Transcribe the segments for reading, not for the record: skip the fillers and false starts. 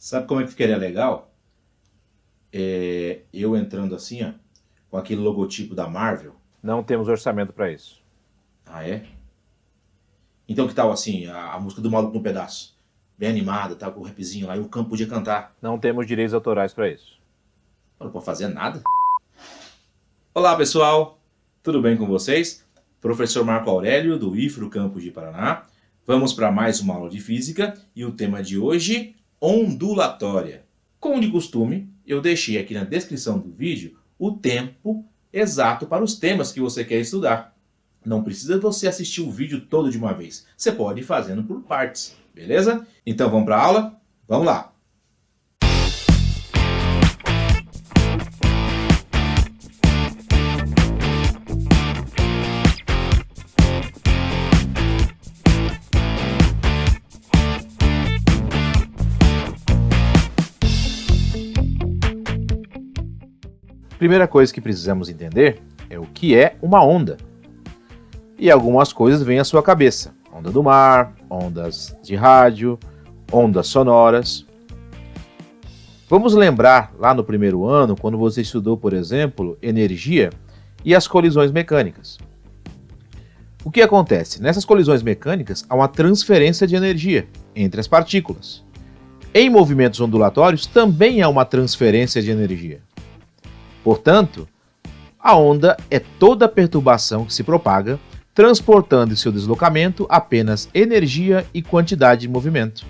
Sabe como é que ficaria legal? Eu entrando assim, ó, com aquele logotipo da Marvel. Não temos orçamento para isso. Ah, é? Então que tal assim, a música do Maluco no Pedaço? Bem animada, tá, com o rapzinho lá, e o Campo podia cantar. Não temos direitos autorais para isso. Não pode fazer nada. Olá, pessoal. Tudo bem com vocês? Professor Marco Aurélio, do IFRO Campus de Paraná. Vamos para mais uma aula de física e o tema de hoje, ondulatória. Como de costume, eu deixei aqui na descrição do vídeo o tempo exato para os temas que você quer estudar. Não precisa você assistir o vídeo todo de uma vez. Você pode ir fazendo por partes, beleza? Então vamos para a aula? Vamos lá! Primeira coisa que precisamos entender é o que é uma onda. E algumas coisas vêm à sua cabeça. Onda do mar, ondas de rádio, ondas sonoras. Vamos lembrar lá no primeiro ano, quando você estudou, por exemplo, energia e as colisões mecânicas. O que acontece? Nessas colisões mecânicas há uma transferência de energia entre as partículas. Em movimentos ondulatórios também há uma transferência de energia. Portanto, a onda é toda perturbação que se propaga, transportando em seu deslocamento apenas energia e quantidade de movimento.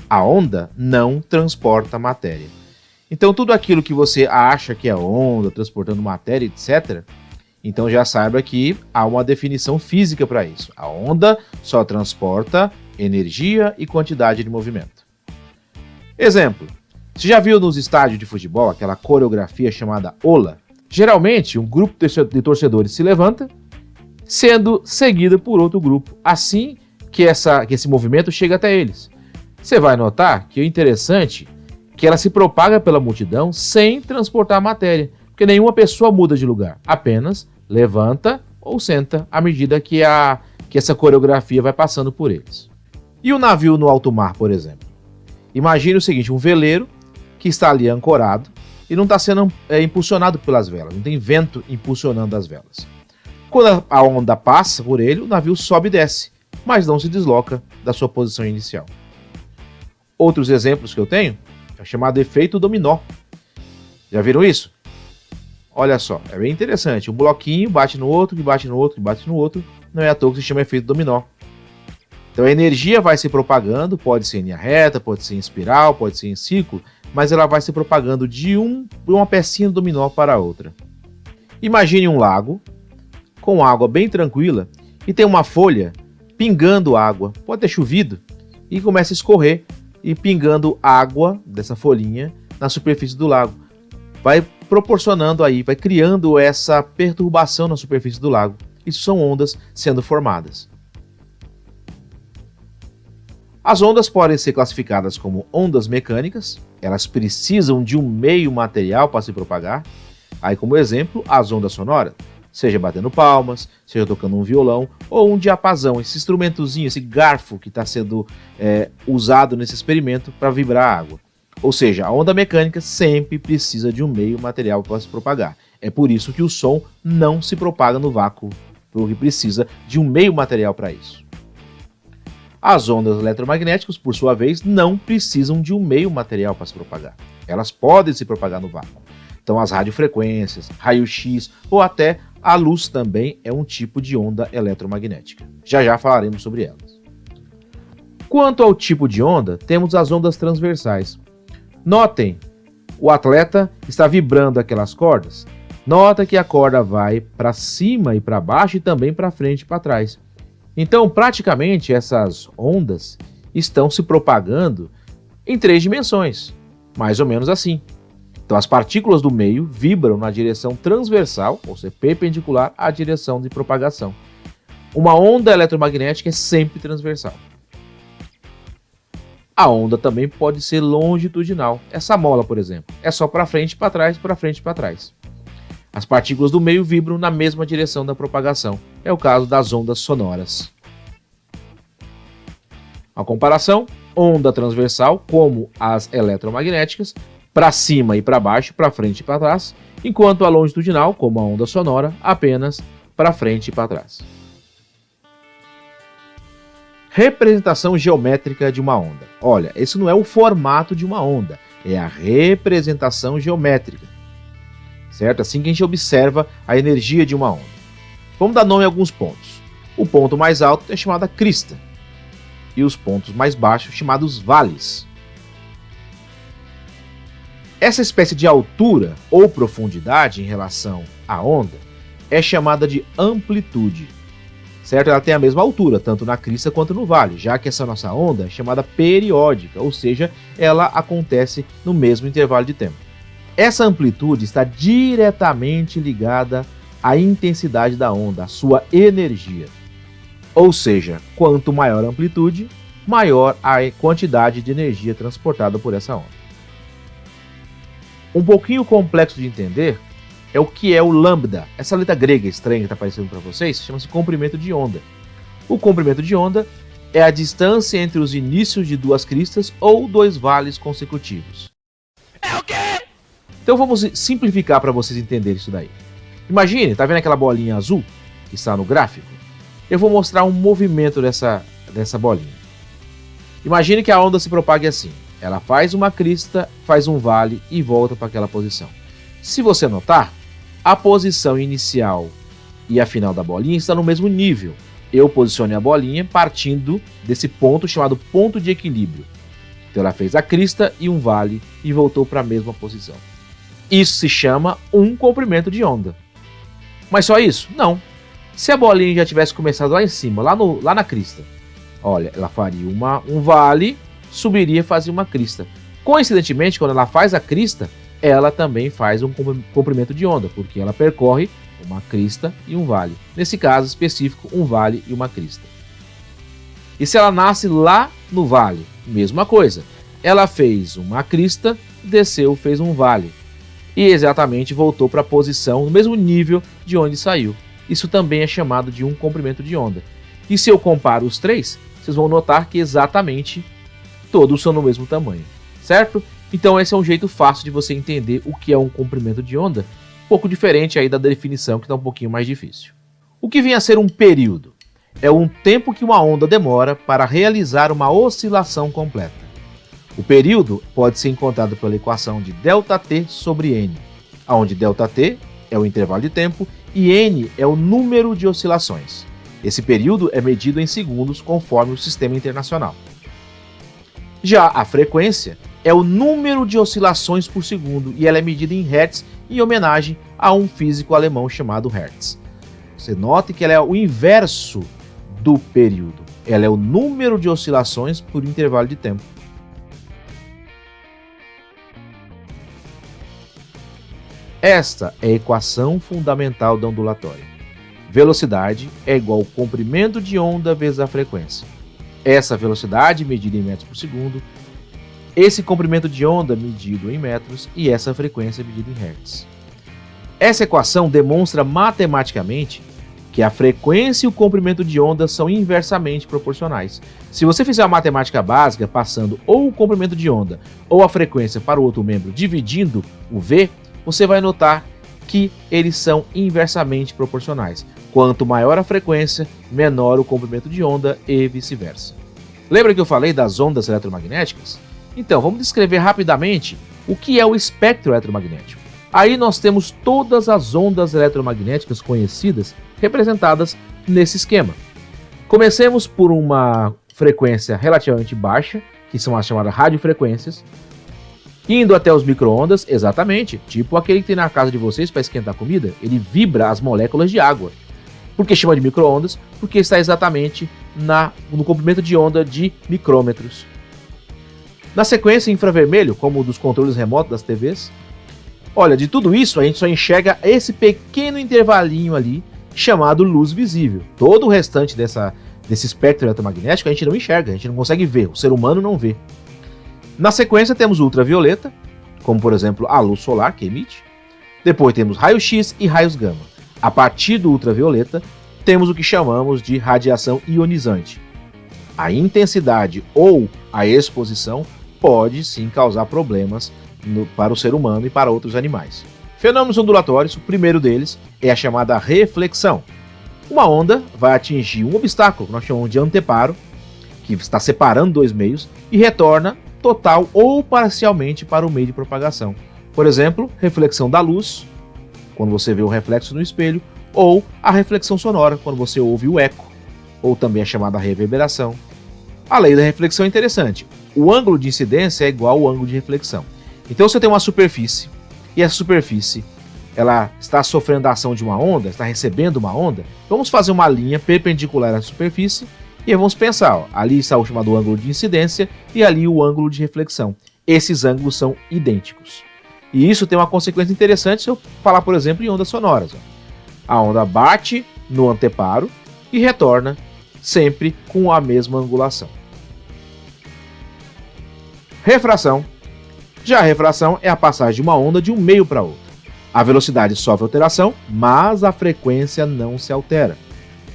A onda não transporta matéria. Então, tudo aquilo que você acha que é onda, transportando matéria, etc., então já saiba que há uma definição física para isso. A onda só transporta energia e quantidade de movimento. Exemplo. Você já viu nos estádios de futebol aquela coreografia chamada ola? Geralmente, um grupo de torcedores se levanta, sendo seguido por outro grupo, assim que esse movimento chega até eles. Você vai notar que o interessante é que ela se propaga pela multidão sem transportar matéria, porque nenhuma pessoa muda de lugar, apenas levanta ou senta à medida que essa coreografia vai passando por eles. E o navio no alto mar, por exemplo? Imagine o seguinte, um veleiro que está ali ancorado e não está sendo impulsionado pelas velas, não tem vento impulsionando as velas. Quando a onda passa por ele, o navio sobe e desce, mas não se desloca da sua posição inicial. Outros exemplos que eu tenho é chamado efeito dominó. Já viram isso? Olha só, é bem interessante. Um bloquinho bate no outro, que bate no outro, que bate no outro. Não é à toa que se chama efeito dominó. Então a energia vai se propagando, pode ser em linha reta, pode ser em espiral, pode ser em círculo, mas ela vai se propagando de uma pecinha do dominó para a outra. Imagine um lago com água bem tranquila e tem uma folha pingando água, pode ter chovido, e começa a escorrer e pingando água dessa folhinha na superfície do lago. Vai proporcionando aí, vai criando essa perturbação na superfície do lago. Isso são ondas sendo formadas. As ondas podem ser classificadas como ondas mecânicas, elas precisam de um meio material para se propagar. Aí, como exemplo, as ondas sonoras, seja batendo palmas, seja tocando um violão ou um diapasão, esse instrumentozinho, esse garfo que está sendo usado nesse experimento para vibrar a água. Ou seja, a onda mecânica sempre precisa de um meio material para se propagar. É por isso que o som não se propaga no vácuo, porque precisa de um meio material para isso. As ondas eletromagnéticas, por sua vez, não precisam de um meio material para se propagar. Elas podem se propagar no vácuo. Então, as radiofrequências, raio-x ou até a luz também é um tipo de onda eletromagnética. Já já falaremos sobre elas. Quanto ao tipo de onda, temos as ondas transversais. Notem, o atleta está vibrando aquelas cordas. Nota que a corda vai para cima e para baixo e também para frente e para trás. Então, praticamente, essas ondas estão se propagando em 3 dimensões, mais ou menos assim. Então, as partículas do meio vibram na direção transversal, ou seja, perpendicular à direção de propagação. Uma onda eletromagnética é sempre transversal. A onda também pode ser longitudinal. Essa mola, por exemplo, é só para frente e para trás, para frente e para trás. As partículas do meio vibram na mesma direção da propagação. É o caso das ondas sonoras. A comparação, onda transversal, como as eletromagnéticas, para cima e para baixo, para frente e para trás, enquanto a longitudinal, como a onda sonora, apenas para frente e para trás. Representação geométrica de uma onda. Olha, esse não é o formato de uma onda, é a representação geométrica, certo? Assim que a gente observa a energia de uma onda. Vamos dar nome a alguns pontos. O ponto mais alto é chamado crista, e os pontos mais baixos chamados vales. Essa espécie de altura ou profundidade em relação à onda é chamada de amplitude, certo? Ela tem a mesma altura, tanto na crista quanto no vale, já que essa nossa onda é chamada periódica, ou seja, ela acontece no mesmo intervalo de tempo. Essa amplitude está diretamente ligada à intensidade da onda, à sua energia. Ou seja, quanto maior a amplitude, maior a quantidade de energia transportada por essa onda. Um pouquinho complexo de entender é o que é o lambda. Essa letra grega estranha que está aparecendo para vocês chama-se comprimento de onda. O comprimento de onda é a distância entre os inícios de duas cristas ou dois vales consecutivos. É o quê? Então vamos simplificar para vocês entenderem isso daí. Imagine, está vendo aquela bolinha azul que está no gráfico? Eu vou mostrar um movimento dessa bolinha. Imagine que a onda se propague assim. Ela faz uma crista, faz um vale e volta para aquela posição. Se você notar, a posição inicial e a final da bolinha está no mesmo nível. Eu posicionei a bolinha partindo desse ponto chamado ponto de equilíbrio. Então ela fez a crista e um vale e voltou para a mesma posição. Isso se chama um comprimento de onda. Mas só isso? Não. Se a bolinha já tivesse começado lá em cima, lá na crista, olha, ela faria um vale, subiria e fazia uma crista. Coincidentemente, quando ela faz a crista, ela também faz um comprimento de onda, porque ela percorre uma crista e um vale. Nesse caso específico, um vale e uma crista. E se ela nasce lá no vale, mesma coisa. Ela fez uma crista, desceu, fez um vale. E exatamente voltou para a posição, no mesmo nível de onde saiu. Isso também é chamado de um comprimento de onda. E se eu comparo os três, vocês vão notar que exatamente todos são no mesmo tamanho, certo? Então esse é um jeito fácil de você entender o que é um comprimento de onda, um pouco diferente aí da definição que está um pouquinho mais difícil. O que vem a ser um período? É um tempo que uma onda demora para realizar uma oscilação completa. O período pode ser encontrado pela equação de ΔT sobre N, onde ΔT é o intervalo de tempo e N é o número de oscilações. Esse período é medido em segundos conforme o sistema internacional. Já a frequência é o número de oscilações por segundo e ela é medida em Hertz em homenagem a um físico alemão chamado Hertz. Você note que ela é o inverso do período. Ela é o número de oscilações por intervalo de tempo. Esta é a equação fundamental da ondulatória. Velocidade é igual ao comprimento de onda vezes a frequência. Essa velocidade medida em metros por segundo, esse comprimento de onda medido em metros e essa frequência medida em hertz. Essa equação demonstra matematicamente que a frequência e o comprimento de onda são inversamente proporcionais. Se você fizer a matemática básica passando ou o comprimento de onda ou a frequência para o outro membro dividindo o V, você vai notar que eles são inversamente proporcionais. Quanto maior a frequência, menor o comprimento de onda e vice-versa. Lembra que eu falei das ondas eletromagnéticas? Então, vamos descrever rapidamente o que é o espectro eletromagnético. Aí nós temos todas as ondas eletromagnéticas conhecidas representadas nesse esquema. Comecemos por uma frequência relativamente baixa, que são as chamadas radiofrequências, indo até os micro-ondas, exatamente, tipo aquele que tem na casa de vocês para esquentar comida, ele vibra as moléculas de água. Por que chama de micro-ondas? Porque está exatamente no comprimento de onda de micrômetros. Na sequência, infravermelho, como o dos controles remotos das TVs. Olha, de tudo isso, a gente só enxerga esse pequeno intervalinho ali, chamado luz visível. Todo o restante desse espectro eletromagnético a gente não enxerga, a gente não consegue ver, o ser humano não vê. Na sequência temos ultravioleta, como por exemplo a luz solar que emite. Depois temos raio-x e raios gama. A partir do ultravioleta temos o que chamamos de radiação ionizante. a intensidade ou a exposição pode sim causar problemas para o ser humano e para outros animais. Fenômenos ondulatórios, o primeiro deles é a chamada reflexão. Uma onda vai atingir um obstáculo, que nós chamamos de anteparo, que está separando dois meios, e retorna total ou parcialmente para o meio de propagação. Por exemplo, reflexão da luz, quando você vê o reflexo no espelho, ou a reflexão sonora, quando você ouve o eco, ou também a chamada reverberação. A lei da reflexão é interessante. O ângulo de incidência é igual ao ângulo de reflexão. Então, se eu tenho uma superfície, e essa superfície ela está sofrendo a ação de uma onda, está recebendo uma onda, vamos fazer uma linha perpendicular à superfície e vamos pensar, ó, ali está o chamado ângulo de incidência e ali o ângulo de reflexão. Esses ângulos são idênticos. E isso tem uma consequência interessante se eu falar, por exemplo, em ondas sonoras. Ó. A onda bate no anteparo e retorna sempre com a mesma angulação. Refração. Já a refração é a passagem de uma onda de um meio para outro. A velocidade sofre alteração, mas a frequência não se altera.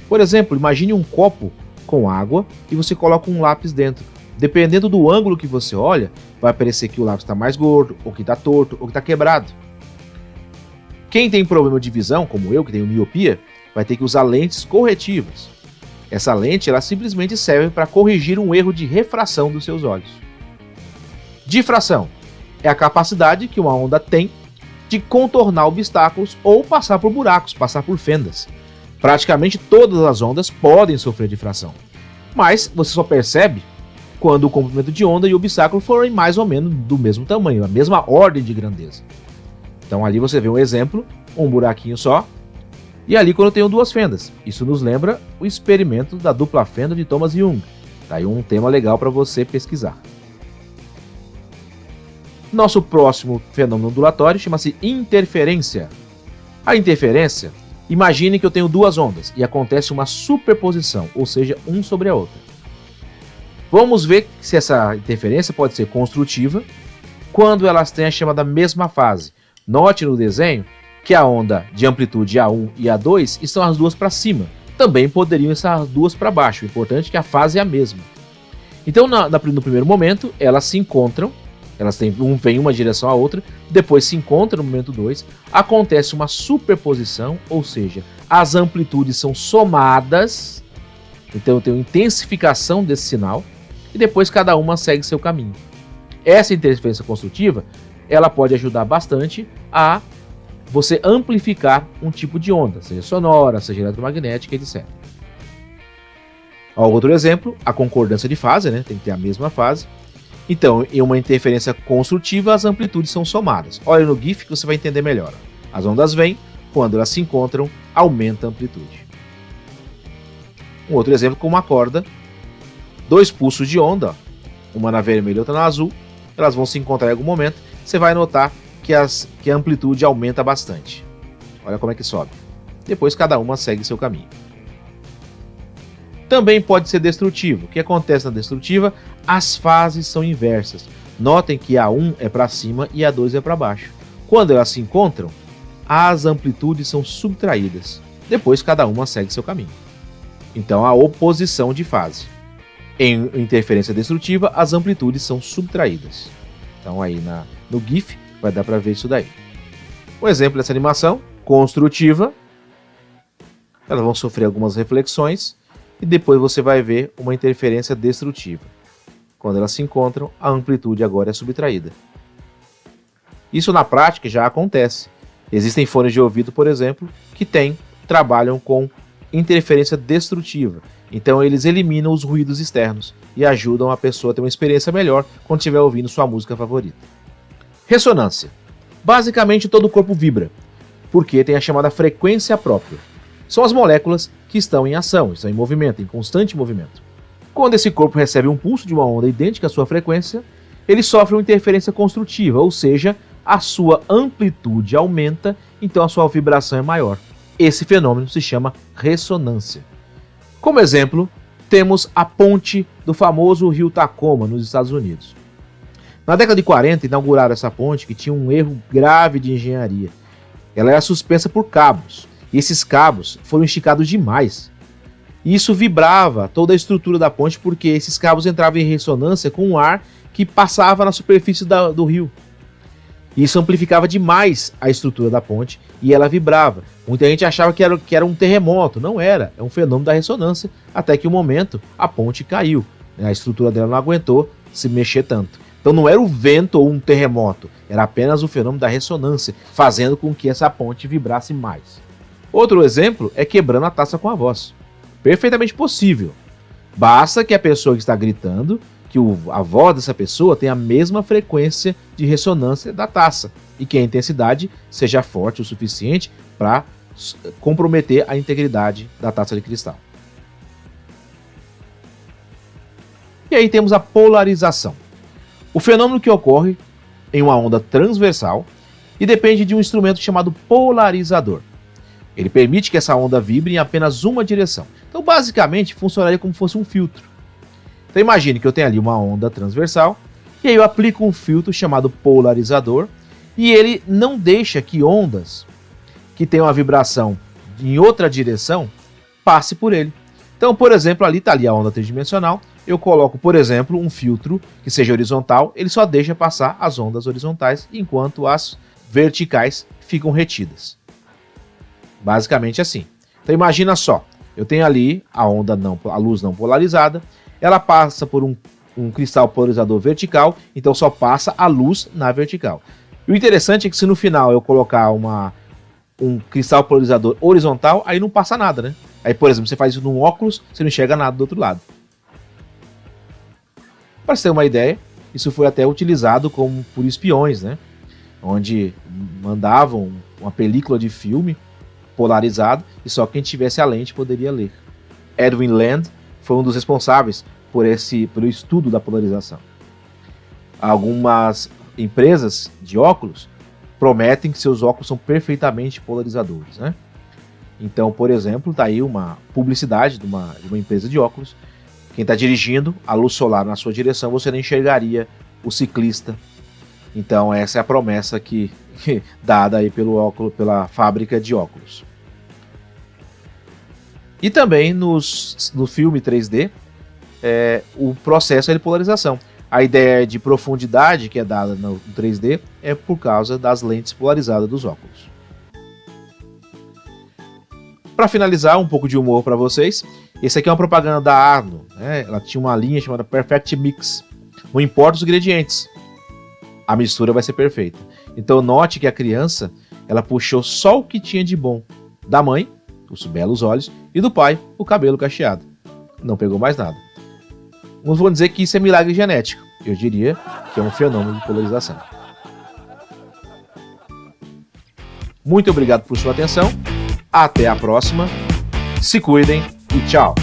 Por exemplo, imagine um copo com água e você coloca um lápis dentro. Dependendo do ângulo que você olha, vai parecer que o lápis está mais gordo, ou que está torto, ou que está quebrado. Quem tem problema de visão, como eu, que tenho miopia, vai ter que usar lentes corretivas. Essa lente ela simplesmente serve para corrigir um erro de refração dos seus olhos. Difração é a capacidade que uma onda tem de contornar obstáculos ou passar por buracos, passar por fendas. Praticamente todas as ondas podem sofrer difração, mas você só percebe quando o comprimento de onda e o obstáculo forem mais ou menos do mesmo tamanho, a mesma ordem de grandeza. Então ali você vê um exemplo, um buraquinho só, e ali quando eu tenho duas fendas. Isso nos lembra o experimento da dupla fenda de Thomas Young. Tá aí um tema legal para você pesquisar. Nosso próximo fenômeno ondulatório chama-se interferência. A interferência, imagine que eu tenho duas ondas e acontece uma superposição, ou seja, um sobre a outra. Vamos ver se essa interferência pode ser construtiva quando elas têm a chamada mesma fase. Note no desenho que a onda de amplitude A1 e A2 estão as duas para cima. Também poderiam estar as duas para baixo. O importante é que a fase é a mesma. Então, no primeiro momento, elas se encontram. Elas vêm uma direção à outra, depois se encontram no momento 2, acontece uma superposição, ou seja, as amplitudes são somadas, então eu tenho intensificação desse sinal, e depois cada uma segue seu caminho. Essa interferência construtiva, ela pode ajudar bastante a você amplificar um tipo de onda, seja sonora, seja eletromagnética, etc. Outro exemplo, a concordância de fase, né? Tem que ter a mesma fase. Então, em uma interferência construtiva, as amplitudes são somadas. Olha no GIF que você vai entender melhor. As ondas vêm, quando elas se encontram, aumenta a amplitude. Um outro exemplo com uma corda, dois pulsos de onda, uma na vermelha e outra na azul, elas vão se encontrar em algum momento, você vai notar que a amplitude aumenta bastante. Olha como é que sobe. Depois cada uma segue seu caminho. Também pode ser destrutivo. O que acontece na destrutiva? As fases são inversas. Notem que A1 é para cima e A2 é para baixo. Quando elas se encontram, as amplitudes são subtraídas. Depois cada uma segue seu caminho. Então a oposição de fase. Em interferência destrutiva, as amplitudes são subtraídas. Então aí no GIF vai dar para ver isso daí. Um exemplo dessa animação, construtiva. Elas vão sofrer algumas reflexões. E depois você vai ver uma interferência destrutiva. Quando elas se encontram, a amplitude agora é subtraída. Isso na prática já acontece. Existem fones de ouvido, por exemplo, que trabalham com interferência destrutiva. Então eles eliminam os ruídos externos e ajudam a pessoa a ter uma experiência melhor quando estiver ouvindo sua música favorita. Ressonância. Basicamente todo o corpo vibra, porque tem a chamada frequência própria. São as moléculas que estão em ação, estão em movimento, em constante movimento. Quando esse corpo recebe um pulso de uma onda idêntica à sua frequência, ele sofre uma interferência construtiva, ou seja, a sua amplitude aumenta, então a sua vibração é maior. Esse fenômeno se chama ressonância. Como exemplo, temos a ponte do famoso rio Tacoma, nos Estados Unidos. Na década de 40, inauguraram essa ponte que tinha um erro grave de engenharia. Ela era suspensa por cabos. E esses cabos foram esticados demais. E isso vibrava toda a estrutura da ponte, porque esses cabos entravam em ressonância com o ar que passava na superfície do rio. Isso amplificava demais a estrutura da ponte e ela vibrava. Muita gente achava que era um terremoto. Não era, é um fenômeno da ressonância, até que um momento a ponte caiu. A estrutura dela não aguentou se mexer tanto. Então não era o vento ou um terremoto, era apenas o fenômeno da ressonância, fazendo com que essa ponte vibrasse mais. Outro exemplo é quebrando a taça com a voz. Perfeitamente possível. Basta que a pessoa que está gritando, que a voz dessa pessoa tenha a mesma frequência de ressonância da taça e que a intensidade seja forte o suficiente para comprometer a integridade da taça de cristal. E aí temos a polarização. O fenômeno que ocorre em uma onda transversal e depende de um instrumento chamado polarizador. Ele permite que essa onda vibre em apenas uma direção. Então, basicamente, funcionaria como se fosse um filtro. Então, imagine que eu tenho ali uma onda transversal e aí eu aplico um filtro chamado polarizador e ele não deixa que ondas que tenham uma vibração em outra direção passe por ele. Então, por exemplo, ali está a onda tridimensional. Eu coloco, por exemplo, um filtro que seja horizontal, ele só deixa passar as ondas horizontais, enquanto as verticais ficam retidas. Basicamente assim. Então imagina só, eu tenho ali a luz não polarizada, ela passa por um cristal polarizador vertical, então só passa a luz na vertical. E o interessante é que se no final eu colocar um cristal polarizador horizontal, aí não passa nada, né? Aí, por exemplo, você faz isso num óculos, você não enxerga nada do outro lado. Para você ter uma ideia, isso foi até utilizado por espiões, né? Onde mandavam uma película de filme polarizado e só quem tivesse a lente poderia ler. Edwin Land foi um dos responsáveis pelo estudo da polarização. Algumas empresas de óculos prometem que seus óculos são perfeitamente polarizadores, né? Então, por exemplo, está aí uma publicidade de uma empresa de óculos. Quem está dirigindo, a luz solar na sua direção, você não enxergaria o ciclista. Então essa é a promessa dada aí pela fábrica de óculos. E também no filme 3D, o processo é de polarização. A ideia de profundidade que é dada no 3D é por causa das lentes polarizadas dos óculos. Para finalizar, um pouco de humor para vocês. Esse aqui é uma propaganda da Arno, né? Ela tinha uma linha chamada Perfect Mix. Não importa os ingredientes, a mistura vai ser perfeita. Então note que a criança, ela puxou só o que tinha de bom da mãe, os belos olhos, e do pai, o cabelo cacheado. Não pegou mais nada. Uns vão dizer que isso é milagre genético. Eu diria que é um fenômeno de polarização. Muito obrigado por sua atenção. Até a próxima. Se cuidem e tchau.